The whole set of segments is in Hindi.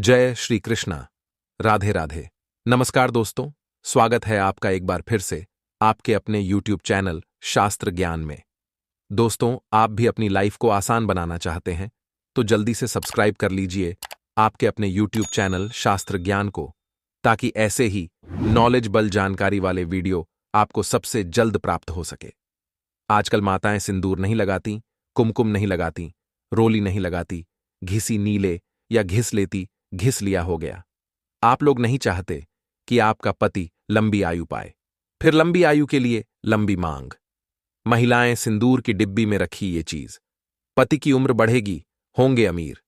जय श्री कृष्णा। राधे राधे। नमस्कार दोस्तों, स्वागत है आपका एक बार फिर से आपके अपने YouTube चैनल शास्त्र ज्ञान में। दोस्तों, आप भी अपनी लाइफ को आसान बनाना चाहते हैं तो जल्दी से सब्सक्राइब कर लीजिए आपके अपने YouTube चैनल शास्त्र ज्ञान को, ताकि ऐसे ही नॉलेजबल जानकारी वाले वीडियो आपको सबसे जल्द प्राप्त हो सके। आजकल माताएं सिंदूर नहीं लगाती, कुमकुम नहीं लगाती, रोली नहीं लगाती, घिसी नीले या घिस लेती घिस लिया हो गया। आप लोग नहीं चाहते कि आपका पति लंबी आयु पाए, फिर लंबी आयु के लिए लंबी मांग। महिलाएं सिंदूर की डिब्बी में रखी ये चीज, पति की उम्र बढ़ेगी, होंगे अमीर।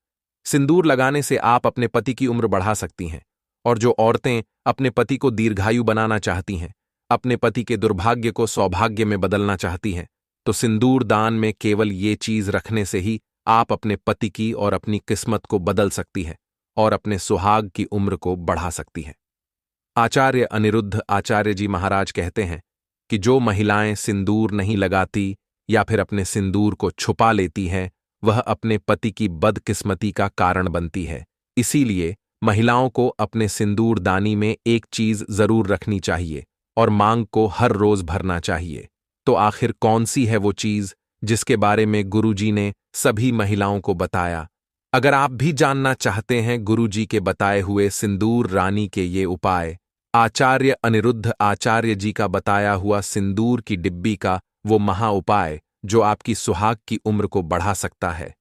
सिंदूर लगाने से आप अपने पति की उम्र बढ़ा सकती हैं। और जो औरतें अपने पति को दीर्घायु बनाना चाहती हैं, अपने पति के दुर्भाग्य को सौभाग्य में बदलना चाहती हैं, तो सिंदूर दान में केवल ये चीज रखने से ही आप अपने पति की और अपनी किस्मत को बदल सकती हैं और अपने सुहाग की उम्र को बढ़ा सकती हैं। आचार्य अनिरुद्ध आचार्य जी महाराज कहते हैं कि जो महिलाएं सिंदूर नहीं लगाती या फिर अपने सिंदूर को छुपा लेती हैं, वह अपने पति की बदकिस्मती का कारण बनती है। इसीलिए महिलाओं को अपने सिंदूर दानी में एक चीज जरूर रखनी चाहिए और मांग को हर रोज भरना चाहिए। तो आखिर कौन सी है वो चीज जिसके बारे में गुरुजी ने सभी महिलाओं को बताया? अगर आप भी जानना चाहते हैं गुरुजी के बताए हुए सिंदूर रानी के ये उपाय, आचार्य अनिरुद्ध आचार्य जी का बताया हुआ सिंदूर की डिब्बी का वो महा उपाय जो आपकी सुहाग की उम्र को बढ़ा सकता है,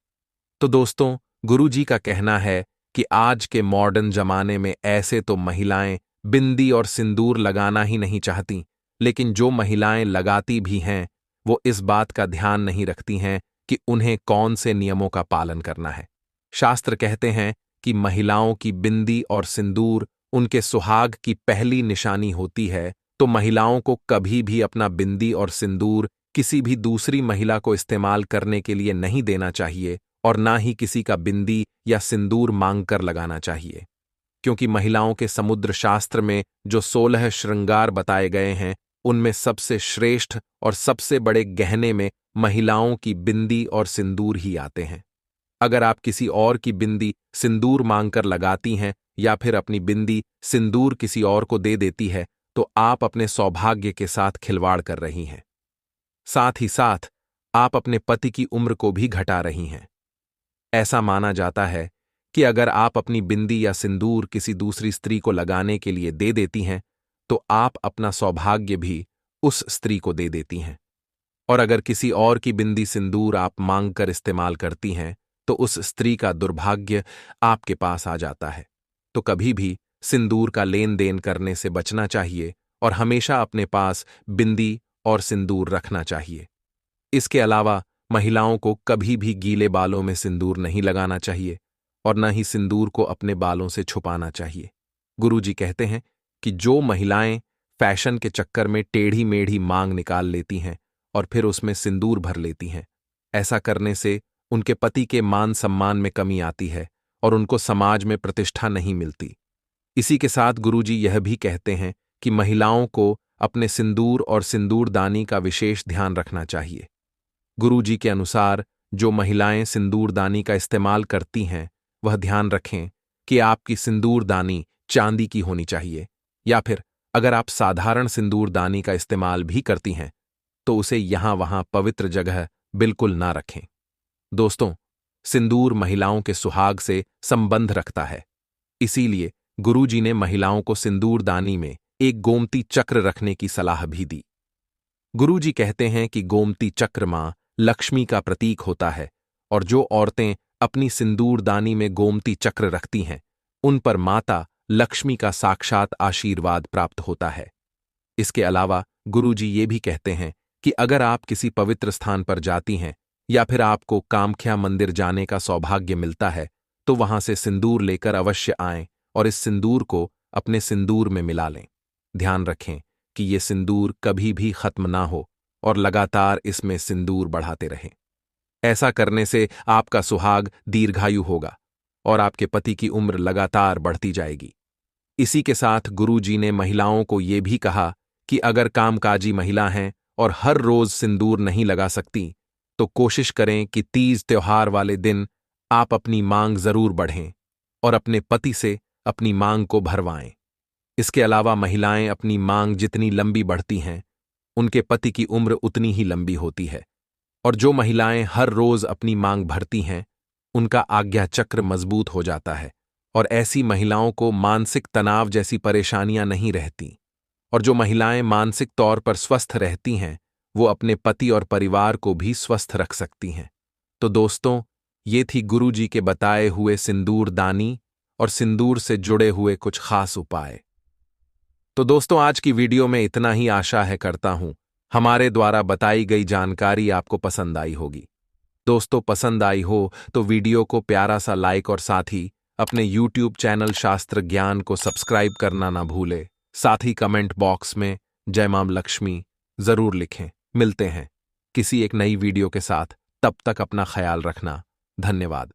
तो दोस्तों, गुरुजी का कहना है कि आज के मॉडर्न जमाने में ऐसे तो महिलाएं बिंदी और सिंदूर लगाना ही नहीं चाहती, लेकिन जो महिलाएं लगाती भी हैं वो इस बात का ध्यान नहीं रखती हैं कि उन्हें कौन से नियमों का पालन करना है। शास्त्र कहते हैं कि महिलाओं की बिंदी और सिंदूर उनके सुहाग की पहली निशानी होती है, तो महिलाओं को कभी भी अपना बिंदी और सिंदूर किसी भी दूसरी महिला को इस्तेमाल करने के लिए नहीं देना चाहिए और ना ही किसी का बिंदी या सिंदूर मांगकर लगाना चाहिए। क्योंकि महिलाओं के समुद्र शास्त्र में जो 16 श्रृंगार बताए गए हैं, उनमें सबसे श्रेष्ठ और सबसे बड़े गहने में महिलाओं की बिंदी और सिंदूर ही आते हैं। अगर आप किसी और की बिंदी सिंदूर मांगकर लगाती हैं या फिर अपनी बिंदी सिंदूर किसी और को दे देती है, तो आप अपने सौभाग्य के साथ खिलवाड़ कर रही हैं। साथ ही साथ आप अपने पति की उम्र को भी घटा रही हैं। ऐसा माना जाता है कि अगर आप अपनी बिंदी या सिंदूर किसी दूसरी स्त्री को लगाने के लिए दे देती हैं, तो आप अपना सौभाग्य भी उस स्त्री को दे देती हैं। और अगर किसी और की बिंदी सिंदूर आप मांगकर इस्तेमाल करती हैं, तो उस स्त्री का दुर्भाग्य आपके पास आ जाता है। तो कभी भी सिंदूर का लेन देन करने से बचना चाहिए और हमेशा अपने पास बिंदी और सिंदूर रखना चाहिए। इसके अलावा महिलाओं को कभी भी गीले बालों में सिंदूर नहीं लगाना चाहिए और न ही सिंदूर को अपने बालों से छुपाना चाहिए। गुरुजी कहते हैं कि जो महिलाएं फैशन के चक्कर में टेढ़ी मेढ़ी मांग निकाल लेती हैं और फिर उसमें सिंदूर भर लेती हैं, ऐसा करने से उनके पति के मान सम्मान में कमी आती है और उनको समाज में प्रतिष्ठा नहीं मिलती। इसी के साथ गुरुजी यह भी कहते हैं कि महिलाओं को अपने सिंदूर और सिंदूरदानी का विशेष ध्यान रखना चाहिए। गुरुजी के अनुसार जो महिलाएं सिंदूरदानी का इस्तेमाल करती हैं, वह ध्यान रखें कि आपकी सिंदूरदानी चांदी की होनी चाहिए, या फिर अगर आप साधारण सिंदूरदानी का इस्तेमाल भी करती हैं तो उसे यहां वहां पवित्र जगह बिल्कुल ना रखें। दोस्तों, सिंदूर महिलाओं के सुहाग से संबंध रखता है, इसीलिए गुरुजी ने महिलाओं को सिंदूरदानी में एक गोमती चक्र रखने की सलाह भी दी। गुरुजी कहते हैं कि गोमती चक्र मां लक्ष्मी का प्रतीक होता है और जो औरतें अपनी सिंदूरदानी में गोमती चक्र रखती हैं, उन पर माता लक्ष्मी का साक्षात आशीर्वाद प्राप्त होता है। इसके अलावा गुरुजी ये भी कहते हैं कि अगर आप किसी पवित्र स्थान पर जाती हैं या फिर आपको कामाख्या मंदिर जाने का सौभाग्य मिलता है, तो वहां से सिंदूर लेकर अवश्य आएं और इस सिंदूर को अपने सिंदूर में मिला लें। ध्यान रखें कि ये सिंदूर कभी भी खत्म ना हो और लगातार इसमें सिंदूर बढ़ाते रहें। ऐसा करने से आपका सुहाग दीर्घायु होगा और आपके पति की उम्र लगातार बढ़ती जाएगी। इसी के साथ गुरुजी ने महिलाओं को ये भी कहा कि अगर कामकाजी महिला हैं और हर रोज सिंदूर नहीं लगा सकती, तो कोशिश करें कि तीज त्योहार वाले दिन आप अपनी मांग जरूर बढ़ें और अपने पति से अपनी मांग को भरवाएं। इसके अलावा महिलाएं अपनी मांग जितनी लंबी बढ़ती हैं, उनके पति की उम्र उतनी ही लंबी होती है। और जो महिलाएं हर रोज अपनी मांग भरती हैं, उनका आज्ञा चक्र मजबूत हो जाता है और ऐसी महिलाओं को मानसिक तनाव जैसी परेशानियां नहीं रहती। और जो महिलाएं मानसिक तौर पर स्वस्थ रहती हैं, वो अपने पति और परिवार को भी स्वस्थ रख सकती हैं। तो दोस्तों, ये थी गुरुजी के बताए हुए सिंदूर दानी और सिंदूर से जुड़े हुए कुछ खास उपाय। तो दोस्तों, आज की वीडियो में इतना ही। आशा है करता हूं हमारे द्वारा बताई गई जानकारी आपको पसंद आई होगी। दोस्तों, पसंद आई हो तो वीडियो को प्यारा सा लाइक और साथ ही अपने YouTube चैनल शास्त्र ज्ञान को सब्सक्राइब करना ना भूले। साथ ही कमेंट बॉक्स में जय मां लक्ष्मी जरूर लिखें। मिलते हैं किसी एक नई वीडियो के साथ। तब तक अपना ख्याल रखना। धन्यवाद।